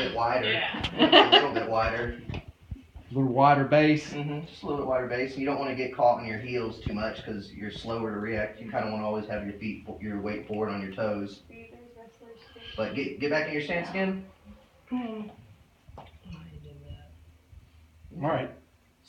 bit wider. Yeah. A little bit wider. A little wider base. Just a little bit wider base. You don't want to get caught in your heels too much because you're slower to react. You kind of want to always have your weight forward on your toes. But get back in your stance again. All right.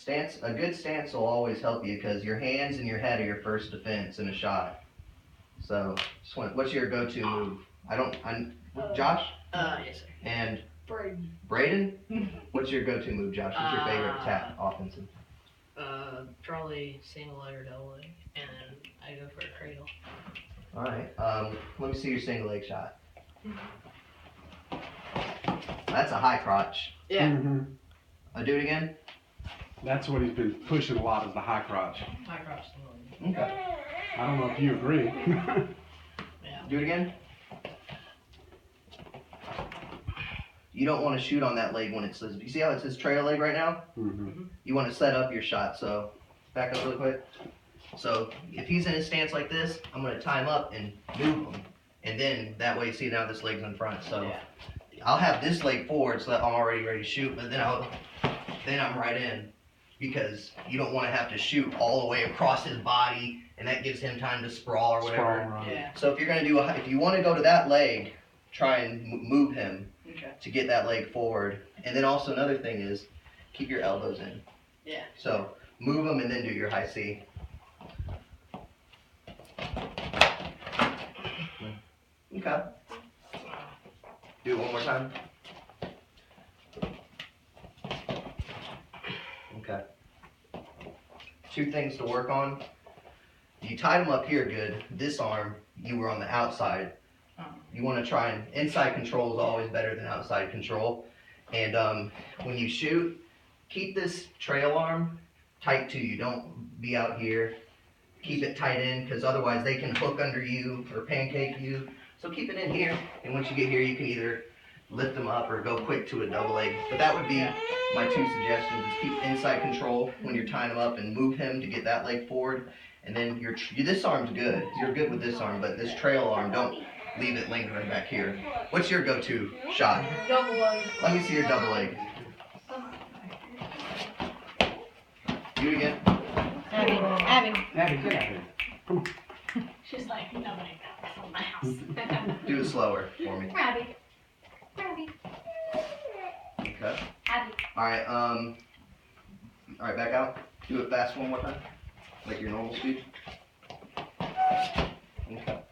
A good stance will always help you because your hands and your head are your first defense in a shot. So, what's your go-to move? Josh? Yes, sir. And Braden? What's your go-to move, Josh? What's your favorite tap offensive? Probably single leg or double leg, and then I go for a cradle. All right. Let me see your single leg shot. That's a high crotch. Yeah. Do it again. That's what he's been pushing a lot, is the high crotch. High crotch single leg. Okay. I don't know if you agree. Yeah. Do it again. You don't want to shoot on that leg when it says, you see how it says trail leg right now? You want to set up your shot. So back up really quick. So if he's in his stance like this, I'm going to tie him up and move him. And then that way, see, now this leg's in front. So I'll have this leg forward so that I'm already ready to shoot, but then I'm right in, because you don't want to have to shoot all the way across his body, and that gives him time to sprawl or whatever. So if you're going to if you want to go to that leg, try and move him to get that leg forward. And then also another thing is keep your elbows in. Yeah. So move them and then do your high C. Okay. Do it one more time. Okay. Two things to work on. You tied him up here good. This arm, you were on the outside. You want to try and inside control is always better than outside control. And when you shoot, keep this trail arm tight to you. Don't be out here. Keep it tight in, because otherwise they can hook under you or pancake you. So keep it in here, and once you get here, you can either lift them up or go quick to a double leg. But that would be my two suggestions: is keep inside control when you're tying him up and move him to get that leg forward. And then this arm's good. You're good with this arm, but this trail arm, don't leave it lingering back here. What's your go-to shot? Double leg. Let me see your double leg. Do it again. Abby, get out here. Come on. she's like, nobody got from my house. Do it slower for me. Abby. Okay. Abby. All right, back out. Do it fast one more time, like your normal speed. Okay.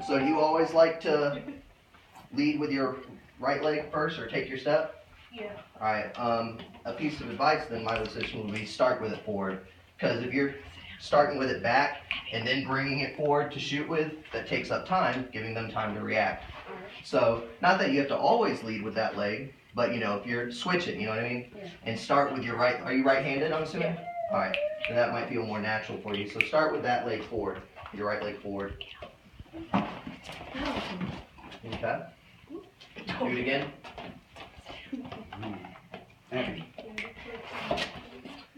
So do you always like to lead with your right leg first, or take your step? Yeah. All right. A piece of advice then, my decision would be start with it forward, because if you're starting with it back and then bringing it forward to shoot with, that takes up time, giving them time to react. So not that you have to always lead with that leg, but if you're switching, you know what I mean? Yeah. And start with your right. Are you right-handed, I'm assuming? Yeah. All right. Then that might feel more natural for you. So start with that leg forward, your right leg forward. Okay. Do it again.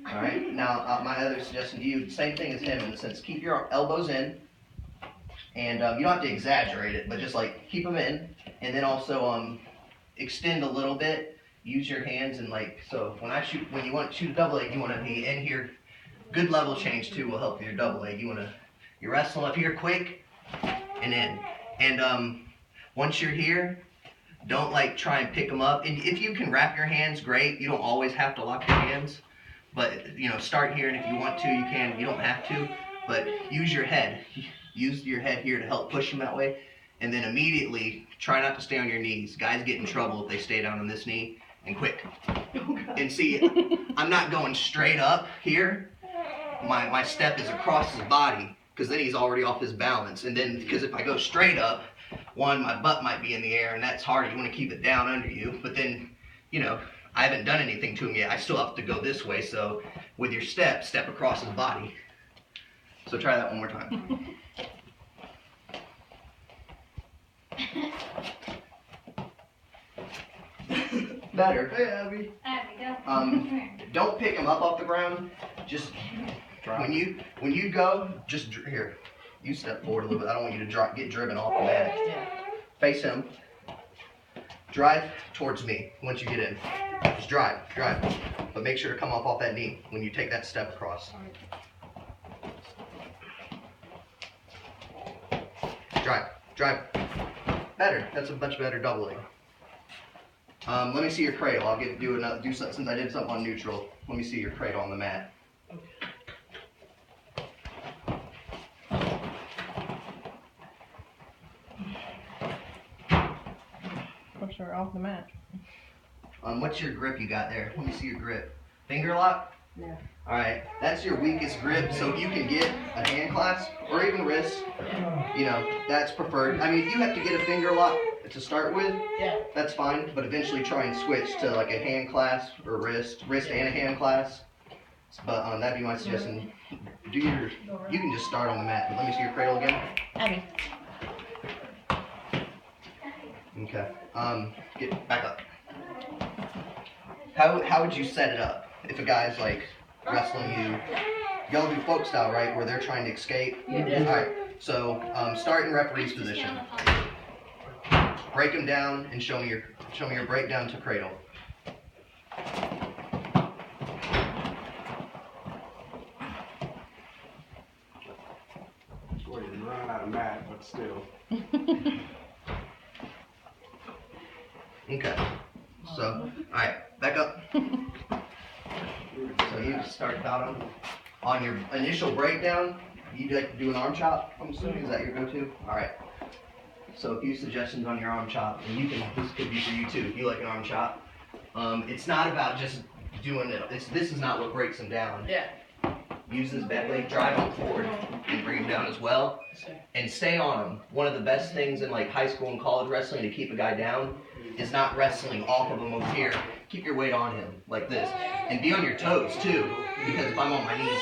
All right. Now my other suggestion to you, same thing as him in the sense, keep your elbows in, and you don't have to exaggerate it, but just like keep them in, and then also extend a little bit. Use your hands and so when you want to shoot a double leg, you want to be in here. Good level change too will help your double leg. You're wrestling up here quick and in, and once you're here, don't try and pick them up. And if you can wrap your hands, great. You don't always have to lock your hands, but start here, and if you want to, you can. You don't have to, but use your head. Use your head here to help push them that way, and then immediately try not to stay on your knees. Guys get in trouble if they stay down on this knee, and quick. And see, I'm not going straight up here. My step is across his body, because then he's already off his balance. And then, because if I go straight up, one, my butt might be in the air, and that's hard. You want to keep it down under you. But then, I haven't done anything to him yet. I still have to go this way. So with your step across his body. So try that one more time. Better. Hey, Abby. Abby, go. Don't pick him up off the ground. Just when you go, just here. You step forward a little bit. I don't want you to get driven off the mat. Face him. drive towards me once you get in. Just drive. But make sure to come up off that knee when you take that step across. Drive. Better. That's a much better doubling. Let me see your cradle. I'll do something since I did something on neutral. Let me see your cradle on the mat. Push her off the mat. What's your grip you got there? Let me see your grip. Finger lock? Yeah. Alright, that's your weakest grip, so you can get a hand clasp or even wrist. You know, that's preferred. I mean, if you have to get a finger lock to start with, Yeah. that's fine, but eventually try and switch to like a hand clasp or wrist and a hand clasp. But that'd be my suggestion. You can just start on the mat, but let me see your cradle again. Abby. Okay. Get back up. How would you set it up if a guy's like wrestling you? Y'all do folk style, right? Where they're trying to escape. Yeah. All right. So start in referee's position. Break him down and show me your breakdown to cradle. Boy, you run out of mat, but still. Okay. So, alright, back up. So you start bottom. On your initial breakdown, you like to do an arm chop, I'm assuming, is that your go-to? Alright. So a few suggestions on your arm chop, and this could be for you too, if you like an arm chop. It's not about just doing it, this is not what breaks them down. Yeah. Use this back leg, drive them forward, and bring them down as well. And stay on them. One of the best things in like high school and college wrestling to keep a guy down is not wrestling off of him over here. Keep your weight on him, like this. And be on your toes too, because if I'm on my knees,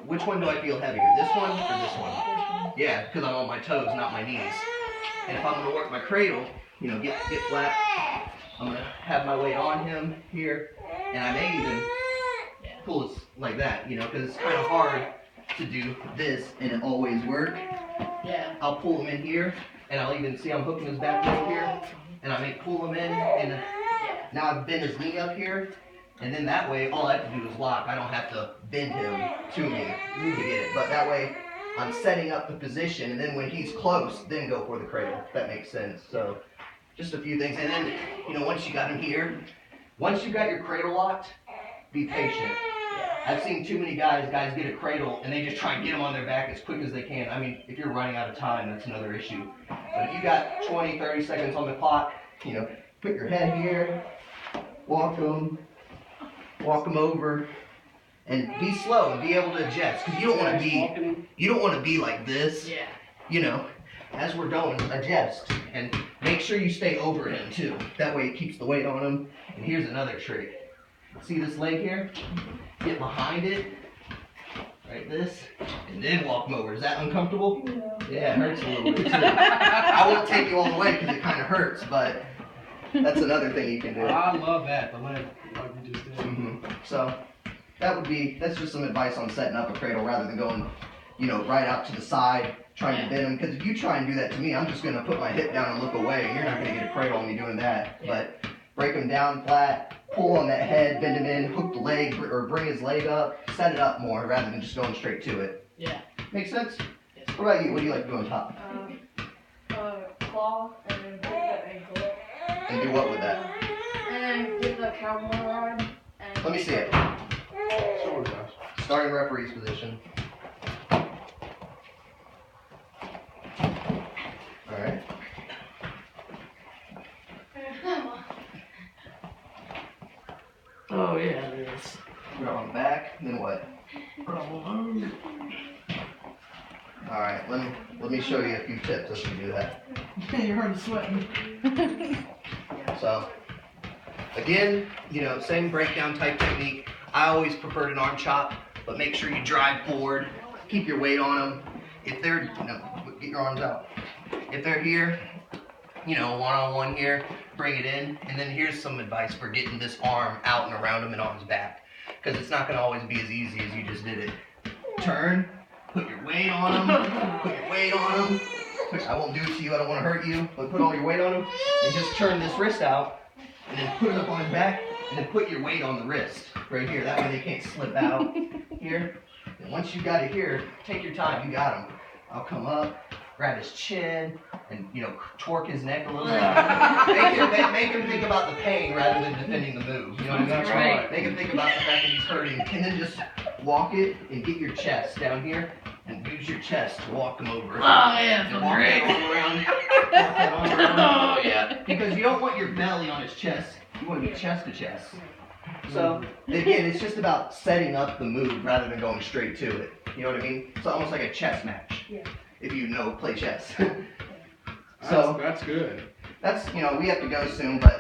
which one do I feel heavier, this one or this one? Yeah, because I'm on my toes, not my knees. And if I'm gonna work my cradle, get flat, I'm gonna have my weight on him here, and I may even pull it like that, because it's kind of hard to do this and it always work. Yeah. I'll pull him in here, and I'll even see I'm hooking his back leg here, and I may pull him in, and now I've bent his knee up here, and then that way all I have to do is lock. I don't have to bend him to me to get it, but that way I'm setting up the position, and then when he's close, then go for the cradle, if that makes sense. So just a few things, and then, once you got him here, once you got your cradle locked, be patient. I've seen too many guys get a cradle and they just try and get them on their back as quick as they can. I mean, if you're running out of time, that's another issue. But if you got 20, 30 seconds on the clock, put your head here, walk them over, and be slow and be able to adjust. Because you don't want to be like this. Yeah. As we're going, adjust and make sure you stay over him too. That way it keeps the weight on him. And here's another trick. See this leg here? Get behind it, like this, and then walk him over. Is that uncomfortable? Yeah, it hurts a little bit too. I won't take you all the way because it kind of hurts, but that's another thing you can do. I love that, the leg, like you just did. So that's just some advice on setting up a cradle rather than going, right out to the side, trying to bend him. Because if you try and do that to me, I'm just going to put my hip down and look away, and you're not going to get a cradle on me doing that. But break him down flat. Pull on that head, bend him in, hook the leg, or bring his leg up, set it up more rather than just going straight to it. Yeah. Make sense? Yes. What about you? What do you like to do on top? Claw and then break the ankle. And do what with that? And then get the cowboy rod. And Let me see it. Show it, guys. Starting referee's position. Alright. Oh yeah, it is. Put it on the back, then what? Alright, let me show you a few tips as we do that. You're hard sweating. So, again, same breakdown type technique. I always preferred an arm chop, but make sure you drive forward, keep your weight on them. If they're, get your arms out. If they're here, one-on-one here, bring it in. And then here's some advice for getting this arm out and around him and on his back. Because it's not going to always be as easy as you just did it. Turn, put your weight on him, I won't do it to you, I don't want to hurt you, but put all your weight on him, and just turn this wrist out, and then put it up on his back, and then put your weight on the wrist, right here, that way they can't slip out, here. And once you got it here, take your time, you got him. I'll come up, grab his chin, and, you know, twerk his neck a little bit. Make him think about the pain rather than defending the move, you know what I mean? That's right. Make him think about the fact that he's hurting, and then just walk it, and get your chest down here, and use your chest to walk him over. Oh yeah, And feels walk great. that arm around. Walk that arm around. Oh yeah. Because you don't want your belly on his chest. You want to be chest to chest. So, again, it's just about setting up the move rather than going straight to it. You know what I mean? It's almost like a chess match. Yeah. If you know, play chess. So, That's good. that's, you know, we have to go soon, but